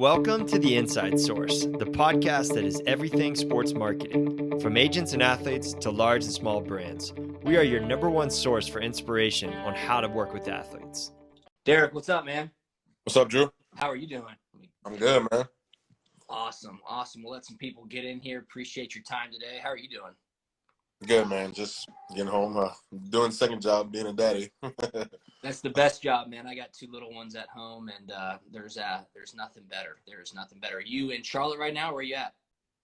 Welcome to The Inside Source, the podcast that is everything sports marketing. From agents and athletes to large and small brands, we are your number one source for inspiration on how to work with athletes. Derrick, what's up, man? What's up, Drew? How are you doing? I'm good, man. Awesome. We'll let some people get in here. Appreciate your time today. How are you doing? Good, man. Just getting home, doing second job, being a daddy. That's the best job, man. I got two little ones at home, and there's nothing better. There's nothing better. Are you in Charlotte right now? Where are you at?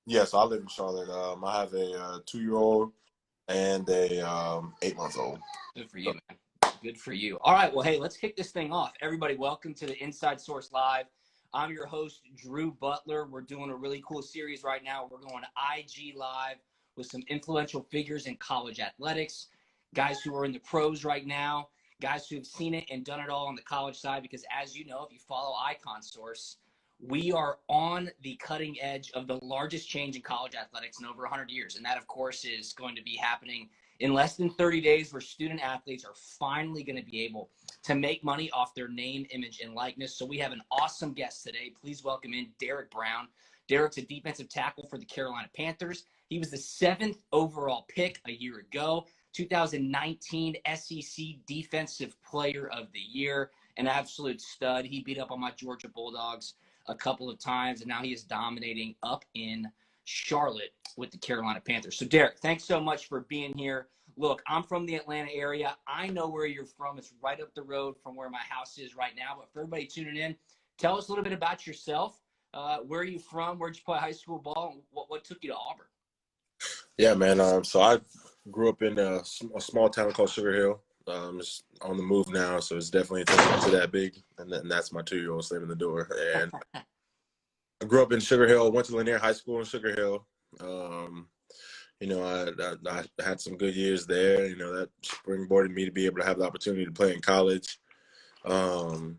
Yes, I live in Charlotte. I have a 2-year-old and a 8-month-old. Good for you, man. Good for you. All right. Well, hey, let's kick this thing off. Everybody, welcome to the Inside Source Live. I'm your host, Drew Butler. We're doing a really cool series right now. We're going to IG Live with some influential figures in college athletics, guys who are in the pros right now, guys who have seen it and done it all on the college side, because as you know, if you follow Icon Source, we are on the cutting edge of the largest change in college athletics in over 100 years. And that, of course, is going to be happening in less than 30 days, where student athletes are finally going to be able to make money off their name, image, and likeness. So we have an awesome guest today. Please welcome in Derrick Brown. Derrick's a defensive tackle for the Carolina Panthers. He was the 7th overall pick a year ago, 2019 SEC Defensive Player of the Year, an absolute stud. He beat up on my Georgia Bulldogs a couple of times, and now he is dominating up in Charlotte with the Carolina Panthers. So, Derrick, thanks so much for being here. Look, I'm from the Atlanta area. I know where you're from. It's right up the road from where my house is right now. But for everybody tuning in, tell us a little bit about yourself. Where are you from? Where'd you play high school ball? And what took you to Auburn? Yeah, man. So I grew up in a small town called Sugar Hill. It's on the move now, so it's definitely to that big. And that's my 2-year-old slamming the door. And I grew up in Sugar Hill. Went to Lanier High School in Sugar Hill. I had some good years there. That springboarded me to be able to have the opportunity to play in college. Ended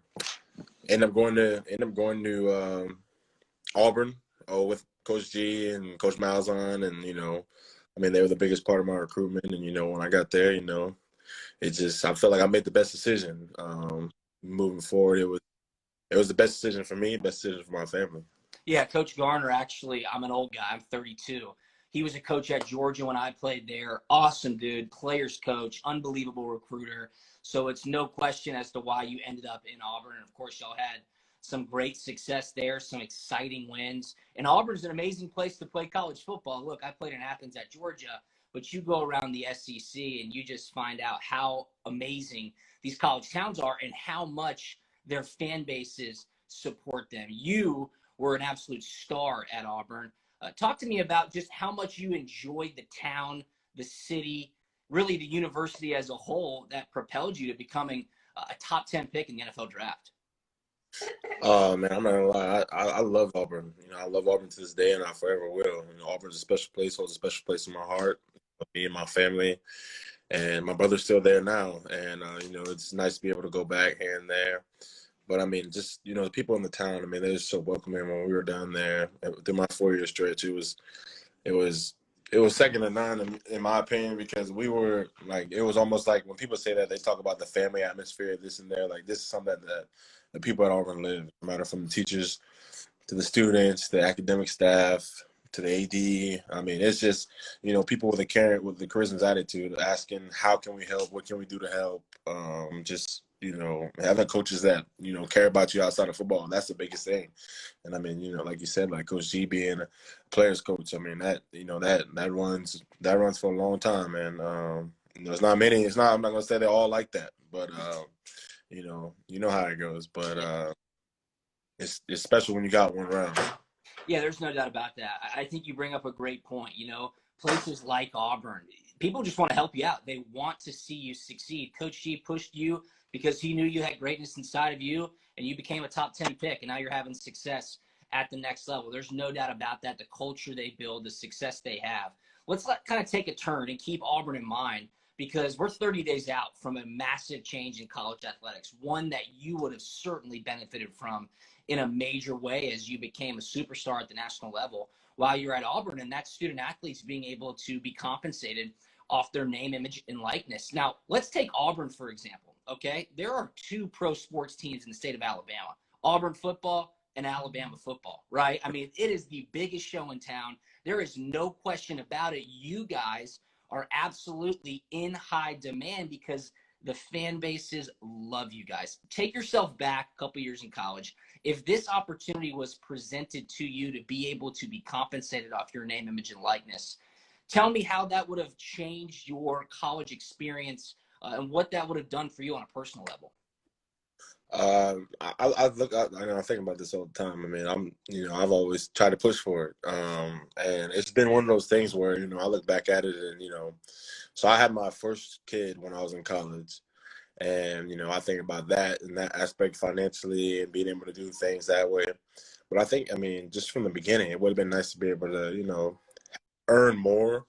up going to Auburn with Coach G and Coach Malzahn, and they were the biggest part of my recruitment. And when I got there, I felt like I made the best decision. Moving forward, it was the best decision for me, best decision for my family. Yeah, Coach Garner, actually, I'm an old guy. I'm 32. He was a coach at Georgia when I played there. Awesome dude, players coach, unbelievable recruiter. So it's no question as to why you ended up in Auburn. And, of course, y'all had some great success there, some exciting wins. And Auburn's an amazing place to play college football. Look, I played in Athens at Georgia, but you go around the SEC and you just find out how amazing these college towns are and how much their fan bases support them. You were an absolute star at Auburn. Talk to me about just how much you enjoyed the town, the city, really the university as a whole that propelled you to becoming a top 10 pick in the NFL draft. Man, I'm not gonna lie. I love Auburn. I love Auburn to this day, and I forever will. Auburn's a special place, holds a special place in my heart, me and my family, and my brother's still there now. And it's nice to be able to go back here and there. But just the people in the town. They're just so welcoming. When we were down there through my 4-year stretch, it was second to none in my opinion, because we were like, it was almost like when people say that, they talk about the family atmosphere, this and there. Like, this is something that the people at Auburn live, no matter from the teachers to the students, the academic staff to the AD. It's just, people with the charisma's attitude, asking, how can we help? What can we do to help? Having coaches that, care about you outside of football. And that's the biggest thing. And like you said, like Coach G being a player's coach, that runs for a long time. And, it's not many, I'm not going to say they're all like that, but, you know how it goes. But it's special when you got one around. Yeah, there's no doubt about that. I think you bring up a great point. Places like Auburn, people just want to help you out. They want to see you succeed. Coach G pushed you because he knew you had greatness inside of you, and you became a top 10 pick, and now you're having success at the next level. There's no doubt about that. The culture they build, the success they have. Let's kind of take a turn and keep Auburn in mind, because we're 30 days out from a massive change in college athletics, one that you would have certainly benefited from in a major way as you became a superstar at the national level while you're at Auburn, and that's student athletes being able to be compensated off their name, image, and likeness. Now, let's take Auburn, for example, okay? There are 2 pro sports teams in the state of Alabama, Auburn football and Alabama football, right? I mean, it is the biggest show in town. There is no question about it. You guys are absolutely in high demand because the fan bases love you guys. Take yourself back a couple years in college. If this opportunity was presented to you to be able to be compensated off your name, image, and likeness, tell me how that would have changed your college experience and what that would have done for you on a personal level. I think about this all the time. I mean, I've always tried to push for it. And it's been one of those things where, I look back at it and, so I had my first kid when I was in college. And, I think about that and that aspect financially and being able to do things that way. But I think, just from the beginning, it would have been nice to be able to, earn more.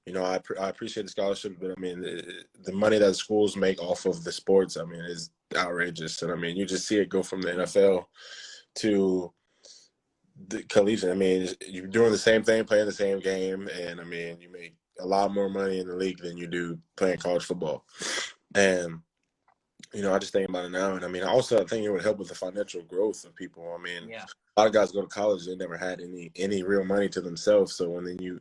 I appreciate the scholarship, but the money that schools make off of the sports, is outrageous. And you just see it go from the NFL to the collegiate. You're doing the same thing, playing the same game, and you make a lot more money in the league than you do playing college football. And I just think about it now, and I think it would help with the financial growth of people. Yeah. A lot of guys go to college, they never had any real money to themselves. So when then you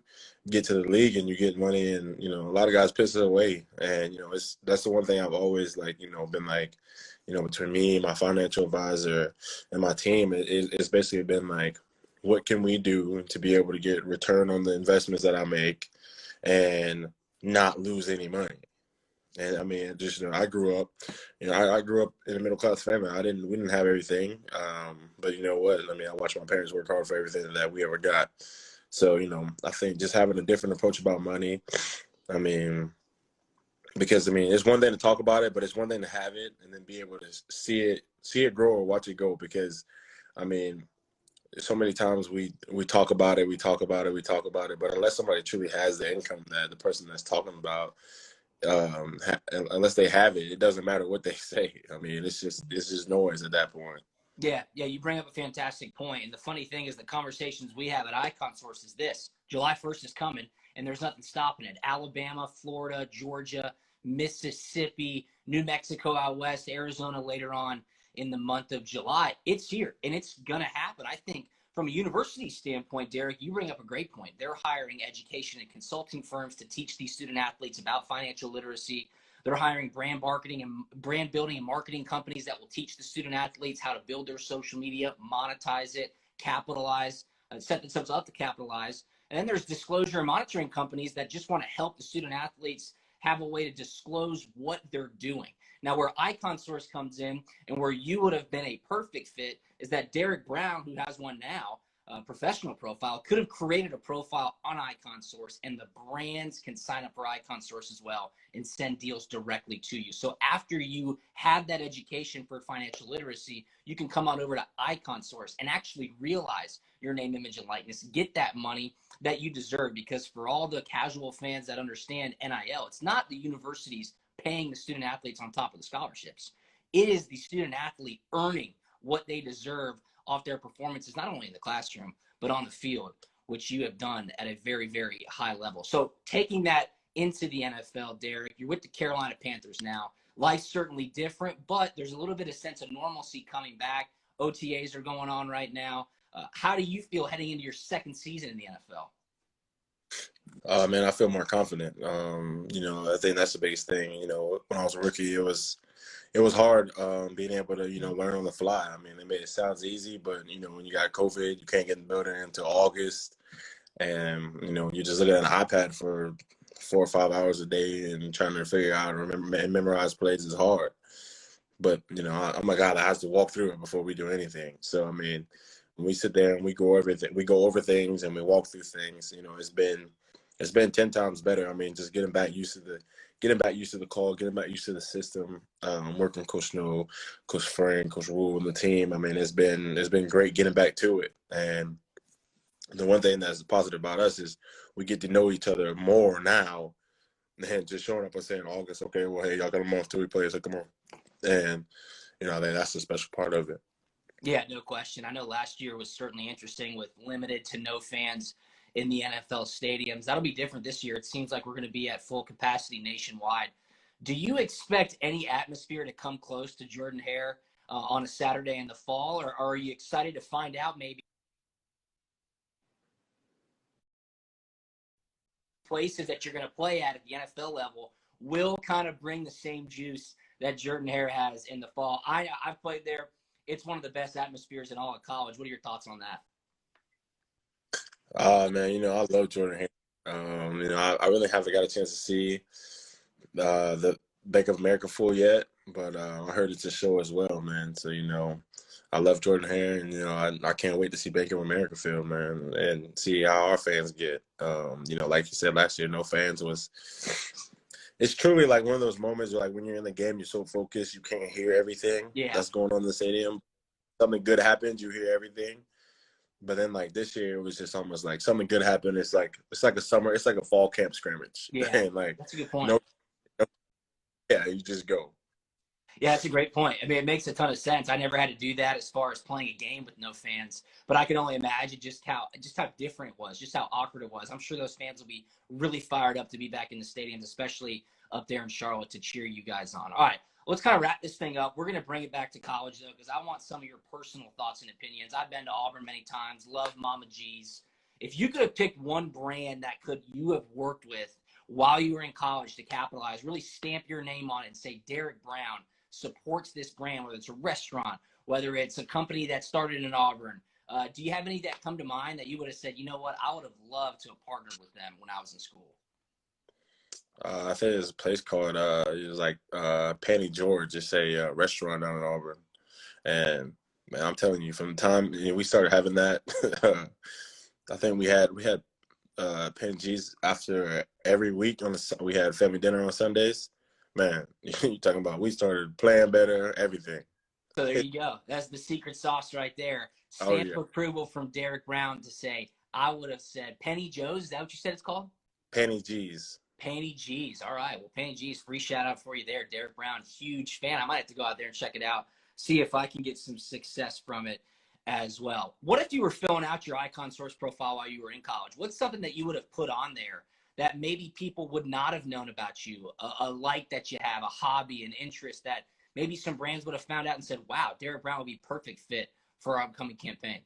get to the league and you get money, and a lot of guys piss it away. And that's the one thing I've always been between me, my financial advisor, and my team, it's basically been like, what can we do to be able to get return on the investments that I make and not lose any money? And I grew up, I grew up in a middle class family. We didn't have everything. But you know what? I watched my parents work hard for everything that we ever got. So, I think just having a different approach about money, because it's one thing to talk about it, but it's one thing to have it and then be able to see it grow or watch it go. Because, so many times we talk about it, but unless somebody truly has the income that the person that's talking about, unless they have it, it doesn't matter what they say. It's just noise at that point. Yeah, you bring up a fantastic point. And the funny thing is the conversations we have at Icon Source is this. July 1st is coming, and there's nothing stopping it. Alabama, Florida, Georgia, Mississippi, New Mexico out west, Arizona later on in the month of July. It's here, and it's going to happen. I think from a university standpoint, Derrick, you bring up a great point. They're hiring education and consulting firms to teach these student athletes about financial literacy. They're hiring brand marketing and brand building and marketing companies that will teach the student athletes how to build their social media, monetize it, capitalize, set themselves up to capitalize. And then there's disclosure and monitoring companies that just want to help the student athletes have a way to disclose what they're doing. Now, where Icon Source comes in and where you would have been a perfect fit is that Derrick Brown, who has one now, a professional profile, could have created a profile on Icon Source, and the brands can sign up for Icon Source as well and send deals directly to you. So after you have that education for financial literacy, you can come on over to Icon Source and actually realize your name, image, and likeness. Get that money that you deserve, because for all the casual fans that understand NIL, it's not the universities paying the student athletes on top of the scholarships. It is the student athlete earning what they deserve off their performances, not only in the classroom, but on the field, which you have done at a very, very high level. So taking that into the NFL, Derrick, you're with the Carolina Panthers now. Life's certainly different, but there's a little bit of sense of normalcy coming back. OTAs are going on right now. How do you feel heading into your second season in the NFL? Man, I feel more confident. I think that's the biggest thing. When I was a rookie, it was hard being able to, learn on the fly. It sounds easy, but, when you got COVID, you can't get in the building until August. And, you're just looking at an iPad for 4 or 5 hours a day and trying to figure out and memorize plays is hard. But, I'm a guy that has to walk through it before we do anything. So, when we sit there and we go over things and we walk through things, it's been 10 times better. Just getting back used to the call, getting back used to the system, working with Coach Snow, Coach Frank, Coach Rule, and the team. It's been great getting back to it. And the one thing that's positive about us is we get to know each other more now than just showing up and saying August, okay, well, hey, y'all got a month till we play, so come on. And, I think that's the special part of it. Yeah, no question. I know last year was certainly interesting with limited to no fans in the NFL stadiums. That'll be different this year. It seems like we're going to be at full capacity nationwide. Do you expect any atmosphere to come close to Jordan Hare on a Saturday in the fall, or are you excited to find out maybe places that you're going to play at the NFL level will kind of bring the same juice that Jordan-Hare has in the fall? I've played there. It's one of the best atmospheres in all of college. What are your thoughts on that? Man, I love Jordan Hare. I really haven't got a chance to see the Bank of America full yet, but I heard it's a show as well, man. So, I love Jordan Hare, and, I can't wait to see Bank of America field, man, and see how our fans get. Like you said last year, no fans was – it's truly like one of those moments where, like, when you're in the game, you're so focused, you can't hear everything that's going on in the stadium. Something good happens, you hear everything. But then, like, this year, it was just almost like something good happened. It's like a fall camp scrimmage. Yeah, and like, that's a good point. You just go. Yeah, that's a great point. I mean, it makes a ton of sense. I never had to do that as far as playing a game with no fans, but I can only imagine just how different it was, just how awkward it was. I'm sure those fans will be really fired up to be back in the stadiums, especially up there in Charlotte, to cheer you guys on. All right, let's kind of wrap this thing up. We're going to bring it back to college, though, because I want some of your personal thoughts and opinions. I've been to Auburn many times, love Mama G's. If you could have picked one brand that you have worked with while you were in college to capitalize, really stamp your name on it and say Derrick Brown supports this brand, whether it's a restaurant, whether it's a company that started in Auburn. Do you have any that come to mind that you would have said, you know what, I would have loved to have partnered with them when I was in school? I think there's a place called it was like Panny George. It's a restaurant down in Auburn, and man, I'm telling you, from the time we started having that, I think we had Panny G's after every week we had family dinner on Sundays. Man, you talking about we started playing better, everything. So there you go. That's the secret sauce right there. Stamp of approval from Derrick Brown to say, I would have said Penny Joe's. Is that what you said it's called? Panny G's. Panny G's. All right. Well, Panny G's, free shout out for you there. Derrick Brown, huge fan. I might have to go out there and check it out, see if I can get some success from it as well. What if you were filling out your Icon Source profile while you were in college? What's something that you would have put on there that maybe people would not have known about you, a like that you have, a hobby, an interest that maybe some brands would have found out and said, wow, Derrick Brown would be perfect fit for our upcoming campaign?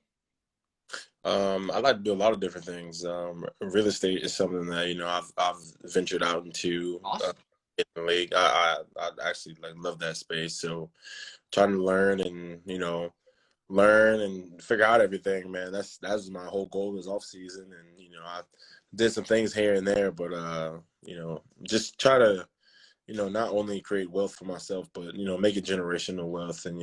I like to do a lot of different things. Real estate is something that, I've ventured out into. Awesome. In the league. I actually love that space. So trying to learn and, learn and figure out everything, man. That's my whole goal this off season. And, I did some things here and there, but, just try to, not only create wealth for myself, but, make it generational wealth and,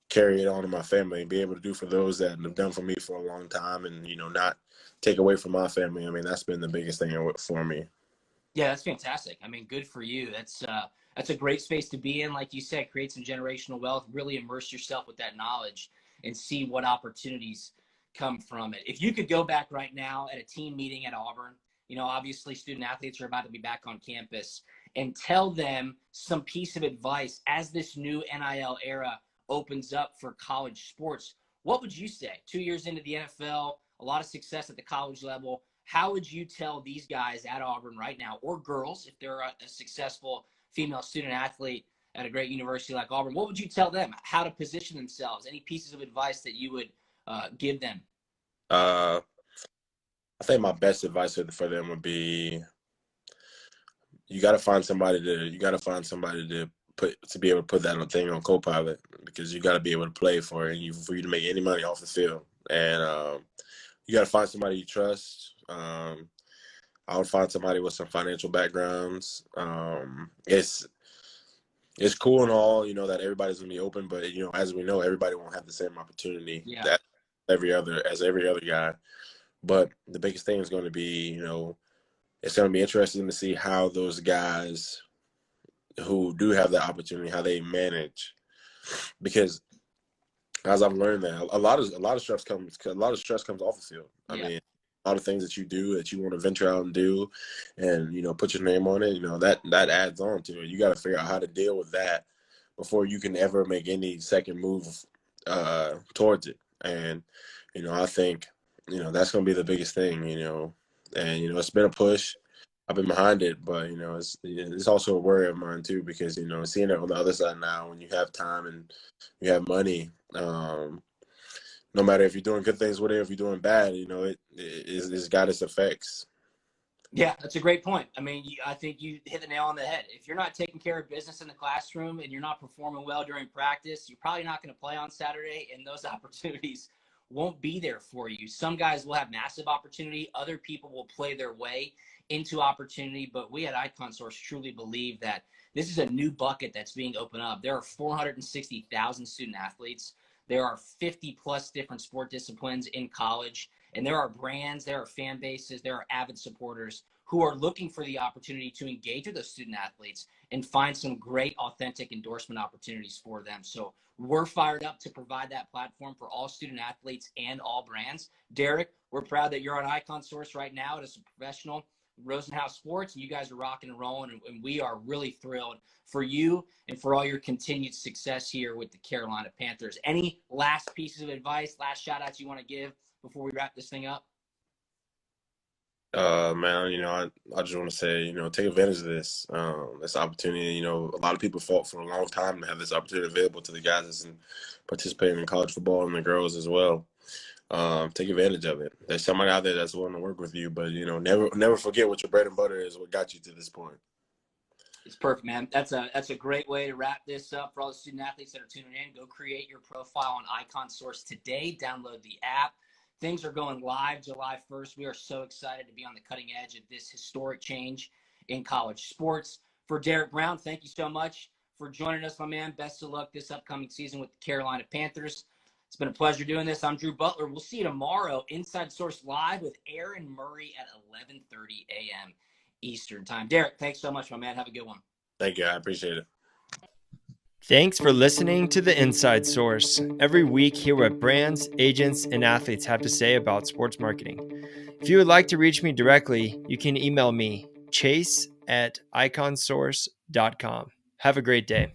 carry it on to my family and be able to do for those that have done for me for a long time and, not take away from my family. I mean, that's been the biggest thing for me. Yeah, that's fantastic. I mean, good for you. That's a great space to be in. Like you said, create some generational wealth, really immerse yourself with that knowledge and see what opportunities come from it. If you could go back right now at a team meeting at Auburn, obviously student athletes are about to be back on campus, and tell them some piece of advice as this new NIL era opens up for college sports, what would you say? 2 years into the NFL, a lot of success at the college level. How would you tell these guys at Auburn right now, or girls, if they're a successful female student athlete at a great university like Auburn, what would you tell them how to position themselves? Any pieces of advice that you would give them? I think my best advice for them would be you got to find somebody to be able to put that thing on co-pilot, because you got to be able to play for it and for you to make any money off the field. And you got to find somebody you trust. I would find somebody with some financial backgrounds. It's cool and all, that everybody's gonna be open, but as we know, everybody won't have the same opportunity that every other guy. But the biggest thing is going to be, it's going to be interesting to see how those guys who do have that opportunity, how they manage, because as I've learned that a lot of stress comes off the field. I mean, a lot of things that you do that you want to venture out and do and, put your name on it, that adds on to it. You got to figure out how to deal with that before you can ever make any second move towards it. And, I think, that's going to be the biggest thing, and, it's been a push. I've been behind it, but it's also a worry of mine too, because seeing it on the other side now, when you have time and you have money, no matter if you're doing good things with it, or if you're doing bad, it's got its effects. Yeah, that's a great point. I mean, I think you hit the nail on the head. If you're not taking care of business in the classroom and you're not performing well during practice, you're probably not going to play on Saturday, and those opportunities won't be there for you. Some guys will have massive opportunity. Other people will play their way into opportunity. But we at Icon Source truly believe that this is a new bucket that's being opened up. There are 460,000 student athletes. There are 50 plus different sport disciplines in college. And there are brands, there are fan bases, there are avid supporters who are looking for the opportunity to engage with those student athletes and find some great, authentic endorsement opportunities for them. So we're fired up to provide that platform for all student athletes and all brands. Derrick, we're proud that you're on Icon Source right now as a professional, Rosenhaus Sports, and you guys are rocking and rolling, and we are really thrilled for you and for all your continued success here with the Carolina Panthers. Any last pieces of advice, last shout outs you want to give before we wrap this thing up? Man, I just want to say, take advantage of this opportunity. A lot of people fought for a long time to have this opportunity available to the guys that's participating in college football and the girls as well. Take advantage of it. There's somebody out there that's willing to work with you, but never forget what your bread and butter is, what got you to this point. It's perfect, man. That's a great way to wrap this up for all the student athletes that are tuning in. Go create your profile on Icon Source today. Download the app. Things are going live July 1st. We are so excited to be on the cutting edge of this historic change in college sports. For Derrick Brown, thank you so much for joining us, my man. Best of luck this upcoming season with the Carolina Panthers. It's been a pleasure doing this. I'm Drew Butler. We'll see you tomorrow, Inside Source Live with Aaron Murray at 11:30 a.m. Eastern Time. Derrick, thanks so much, my man. Have a good one. Thank you. I appreciate it. Thanks for listening to The Inside Source. Every week, hear what brands, agents, and athletes have to say about sports marketing. If you would like to reach me directly, you can email me, chase@iconsource.com. Have a great day.